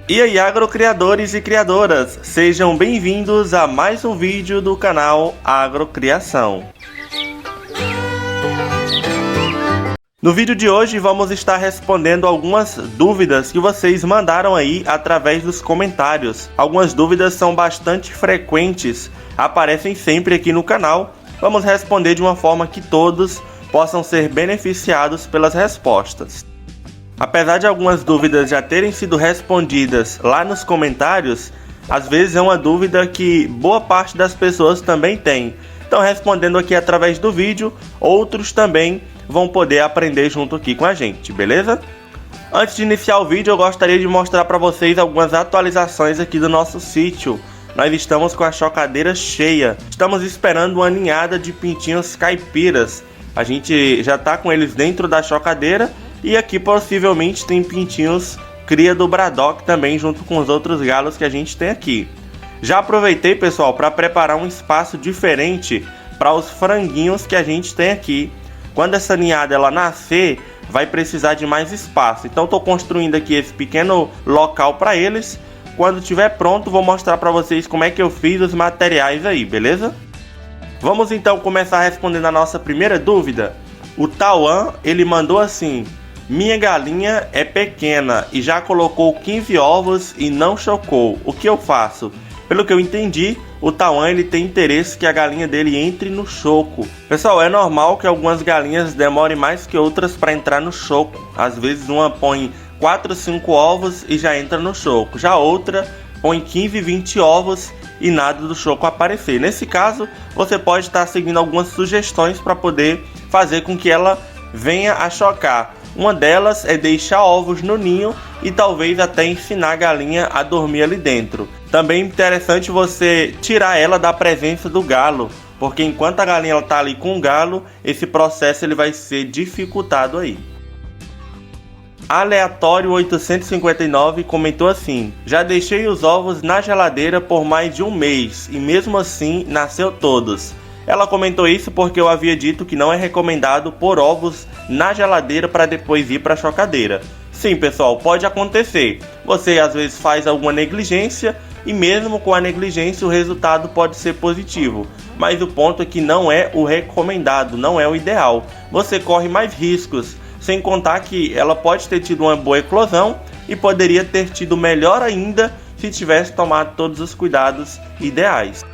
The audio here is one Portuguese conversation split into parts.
E aí, agrocriadores e criadoras, sejam bem-vindos a mais um vídeo do canal Agrocriação. No vídeo de hoje vamos estar respondendo algumas dúvidas que vocês mandaram aí através dos comentários. Algumas dúvidas são bastante frequentes, aparecem sempre aqui no canal. Vamos responder de uma forma que todos possam ser beneficiados pelas respostas. Apesar de algumas dúvidas já terem sido respondidas lá nos comentários, às vezes é uma dúvida que boa parte das pessoas também tem. Então, respondendo aqui através do vídeo, outros também vão poder aprender junto aqui com a gente, beleza? Antes de iniciar o vídeo, eu gostaria de mostrar para vocês algumas atualizações aqui do nosso sítio. Nós estamos com a chocadeira cheia. Estamos esperando uma ninhada de pintinhos caipiras. A gente já está com eles dentro da chocadeira. E aqui possivelmente tem pintinhos cria do Braddock também, junto com os outros galos que a gente tem aqui. Já aproveitei, pessoal, para preparar um espaço diferente para os franguinhos que a gente tem aqui. Quando essa ninhada ela nascer, vai precisar de mais espaço. Então estou construindo aqui esse pequeno local para eles. Quando estiver pronto, vou mostrar para vocês como é que eu fiz os materiais aí, beleza? Vamos então começar respondendo a nossa primeira dúvida. O Tauan, ele mandou assim: minha galinha é pequena e já colocou 15 ovos e não chocou. O que eu faço? Pelo que eu entendi, o Tauan ele tem interesse que a galinha dele entre no choco. Pessoal, é normal que algumas galinhas demorem mais que outras para entrar no choco. Às vezes uma põe 4 ou 5 ovos e já entra no choco. Já outra põe 15, 20 ovos e nada do choco aparecer. Nesse caso, você pode estar seguindo algumas sugestões para poder fazer com que ela venha a chocar. Uma delas é deixar ovos no ninho e talvez até ensinar a galinha a dormir ali dentro. Também é interessante você tirar ela da presença do galo, porque enquanto a galinha está ali com o galo, esse processo ele vai ser dificultado aí. Aleatório 859 comentou assim: já deixei os ovos na geladeira por mais de um mês e mesmo assim nasceu todos. Ela comentou isso porque eu havia dito que não é recomendado pôr ovos na geladeira para depois ir para a chocadeira. Sim, pessoal, pode acontecer. Você às vezes faz alguma negligência e mesmo com a negligência o resultado pode ser positivo. Mas o ponto é que não é o recomendado, não é o ideal. Você corre mais riscos, sem contar que ela pode ter tido uma boa eclosão e poderia ter tido melhor ainda se tivesse tomado todos os cuidados ideais.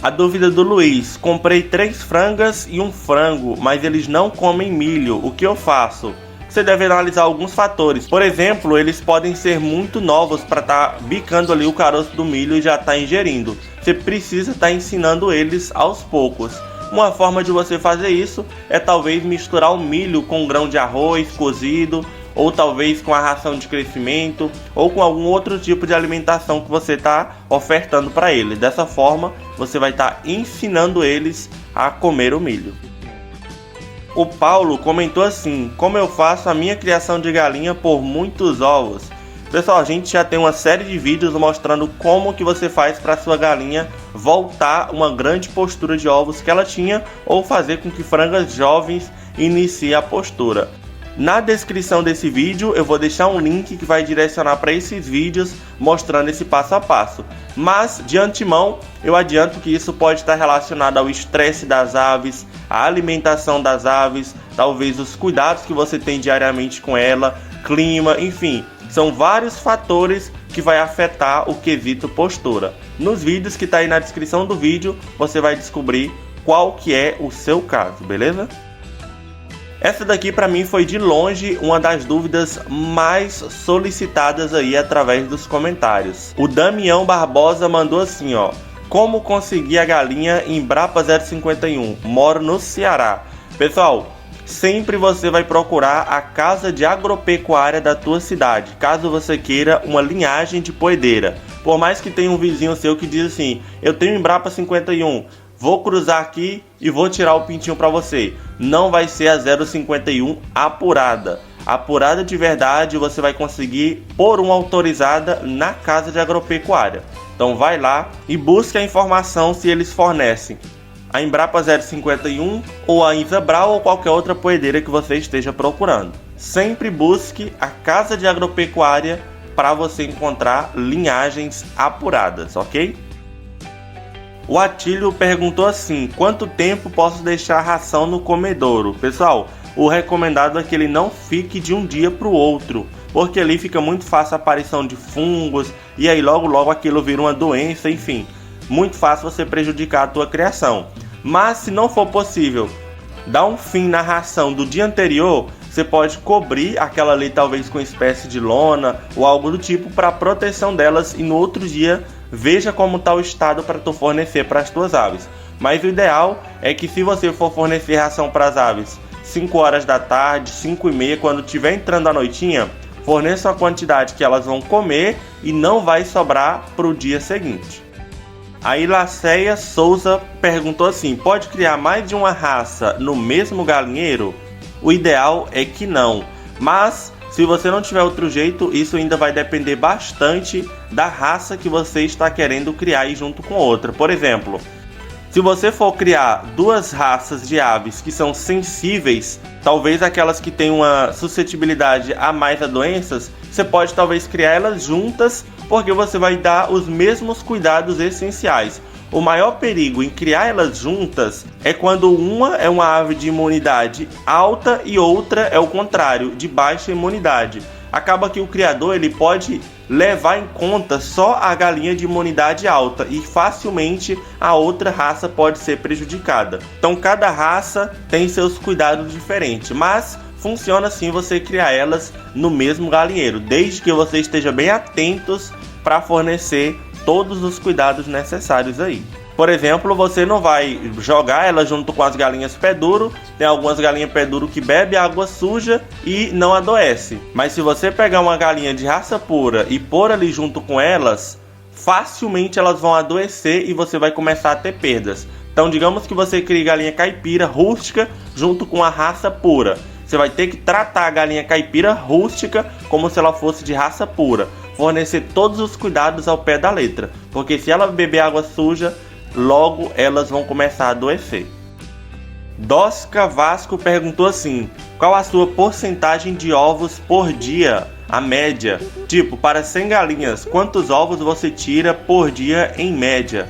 A dúvida do Luiz: comprei 3 frangas e um frango, mas eles não comem milho, o que eu faço? Você deve analisar alguns fatores. Por exemplo, eles podem ser muito novos para estar bicando ali o caroço do milho e já estar ingerindo. Você precisa estar ensinando eles aos poucos. Uma forma de você fazer isso é talvez misturar o milho com grão de arroz cozido, ou talvez com a ração de crescimento, ou com algum outro tipo de alimentação que você está ofertando para eles. Dessa forma, você vai estar ensinando eles a comer o milho. O Paulo comentou assim: como eu faço a minha criação de galinha por muitos ovos? Pessoal, a gente já tem uma série de vídeos mostrando como que você faz para sua galinha voltar uma grande postura de ovos que ela tinha, ou fazer com que frangas jovens iniciem a postura. Na descrição desse vídeo eu vou deixar um link que vai direcionar para esses vídeos mostrando esse passo a passo. Mas de antemão eu adianto que isso pode estar relacionado ao estresse das aves, à alimentação das aves, talvez os cuidados que você tem diariamente com ela, clima, enfim. São vários fatores que vai afetar o quesito postura. Nos vídeos que está aí na descrição do vídeo você vai descobrir qual que é o seu caso, beleza? Essa daqui para mim foi de longe uma das dúvidas mais solicitadas aí através dos comentários. O Damião Barbosa mandou assim, ó: como conseguir a galinha em Embrapa 051? Moro no Ceará. Pessoal, sempre você vai procurar a casa de agropecuária da tua cidade, caso você queira uma linhagem de poedeira. Por mais que tenha um vizinho seu que diz assim: eu tenho Embrapa 51, vou cruzar aqui e vou tirar o pintinho para você. Não vai ser a 051 apurada. Apurada de verdade você vai conseguir por uma autorizada na casa de agropecuária. Então vai lá e busque a informação se eles fornecem a Embrapa 051 ou a Inzabral ou qualquer outra poedeira que você esteja procurando. Sempre busque a casa de agropecuária para você encontrar linhagens apuradas, ok? O Atílio perguntou assim: quanto tempo posso deixar a ração no comedouro? Pessoal, o recomendado é que ele não fique de um dia para o outro, porque ali fica muito fácil a aparição de fungos e aí logo aquilo vira uma doença, enfim, muito fácil você prejudicar a tua criação. Mas se não for possível dar um fim na ração do dia anterior, você pode cobrir aquela ali talvez com espécie de lona ou algo do tipo para proteção delas e no outro dia veja como está o estado para tu fornecer para as tuas aves. Mas o ideal é que se você for fornecer ração para as aves 5 horas da tarde, 5h30, quando estiver entrando a noitinha, forneça a quantidade que elas vão comer e não vai sobrar para o dia seguinte. A Ilaceia Souza perguntou assim: pode criar mais de uma raça no mesmo galinheiro? O ideal é que não, mas se você não tiver outro jeito, isso ainda vai depender bastante da raça que você está querendo criar aí junto com outra. Por exemplo, se você for criar duas raças de aves que são sensíveis, talvez aquelas que têm uma suscetibilidade a mais a doenças, você pode talvez criar elas juntas, porque você vai dar os mesmos cuidados essenciais. O maior perigo em criar elas juntas é quando uma é uma ave de imunidade alta e outra é o contrário, de baixa imunidade. Acaba que o criador ele pode levar em conta só a galinha de imunidade alta e facilmente a outra raça pode ser prejudicada. Então cada raça tem seus cuidados diferentes, mas funciona sim você criar elas no mesmo galinheiro, desde que você esteja bem atentos para fornecer todos os cuidados necessários aí. Por exemplo, você não vai jogar ela junto com as galinhas pé duro. Tem algumas galinhas pé duro que bebem água suja e não adoece. Mas se você pegar uma galinha de raça pura e pôr ali junto com elas, facilmente elas vão adoecer e você vai começar a ter perdas. Então digamos que você crie galinha caipira rústica junto com a raça pura. Você vai ter que tratar a galinha caipira rústica como se ela fosse de raça pura. Fornecer todos os cuidados ao pé da letra. Porque se ela beber água suja, logo elas vão começar a adoecer. Dosca Vasco perguntou assim: qual a sua porcentagem de ovos por dia? A média. Tipo, para 100 galinhas, quantos ovos você tira por dia em média?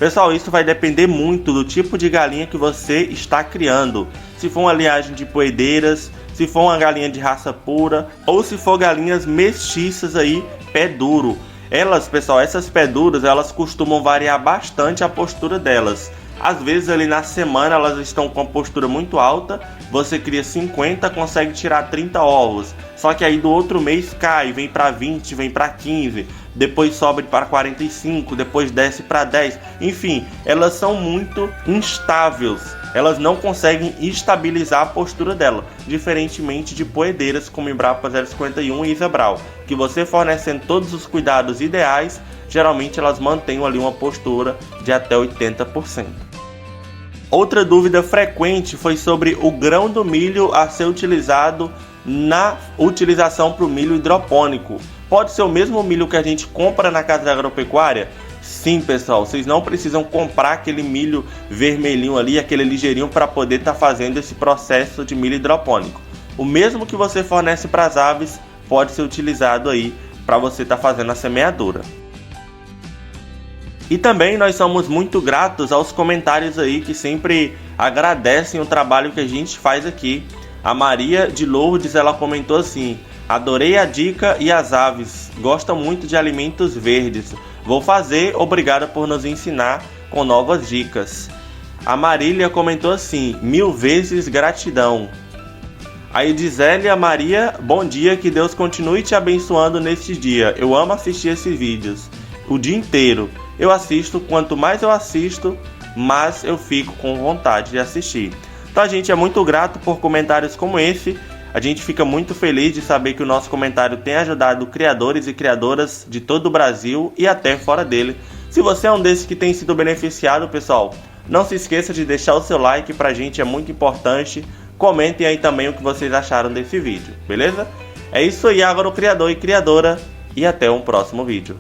Pessoal, isso vai depender muito do tipo de galinha que você está criando. Se for uma linhagem de poedeiras, se for uma galinha de raça pura, ou se for galinhas mestiças aí, pé duro. Elas, pessoal, essas pé duras, elas costumam variar bastante a postura delas. Às vezes ali na semana elas estão com a postura muito alta, você cria 50, consegue tirar 30 ovos. Só que aí do outro mês cai, vem para 20, vem para 15, depois sobe para 45, depois desce para 10. Enfim, elas são muito instáveis. Elas não conseguem estabilizar a postura dela, diferentemente de poedeiras como Embrapa 051 e Isabral, que você fornecendo todos os cuidados ideais, geralmente elas mantêm ali uma postura de até 80%. Outra dúvida frequente foi sobre o grão do milho a ser utilizado na utilização para o milho hidropônico. Pode ser o mesmo milho que a gente compra na casa da agropecuária? Sim, pessoal, vocês não precisam comprar aquele milho vermelhinho ali, aquele ligeirinho para poder estar fazendo esse processo de milho hidropônico. O mesmo que você fornece para as aves pode ser utilizado aí para você estar fazendo a semeadura. E também nós somos muito gratos aos comentários aí que sempre agradecem o trabalho que a gente faz aqui. A Maria de Lourdes, ela comentou assim: adorei a dica e as aves gostam muito de alimentos verdes. Vou fazer, obrigada por nos ensinar com novas dicas. A Marília comentou assim: 1000 vezes gratidão. A Edizélia Maria, bom dia, que Deus continue te abençoando neste dia. Eu amo assistir esses vídeos o dia inteiro. Eu assisto, quanto mais eu assisto, mais eu fico com vontade de assistir. Então a gente é muito grato por comentários como esse. A gente fica muito feliz de saber que o nosso comentário tem ajudado criadores e criadoras de todo o Brasil e até fora dele. Se você é um desses que tem sido beneficiado, pessoal, não se esqueça de deixar o seu like, pra gente é muito importante. Comentem aí também o que vocês acharam desse vídeo, beleza? É isso aí, agora o criador e criadora, e até um próximo vídeo.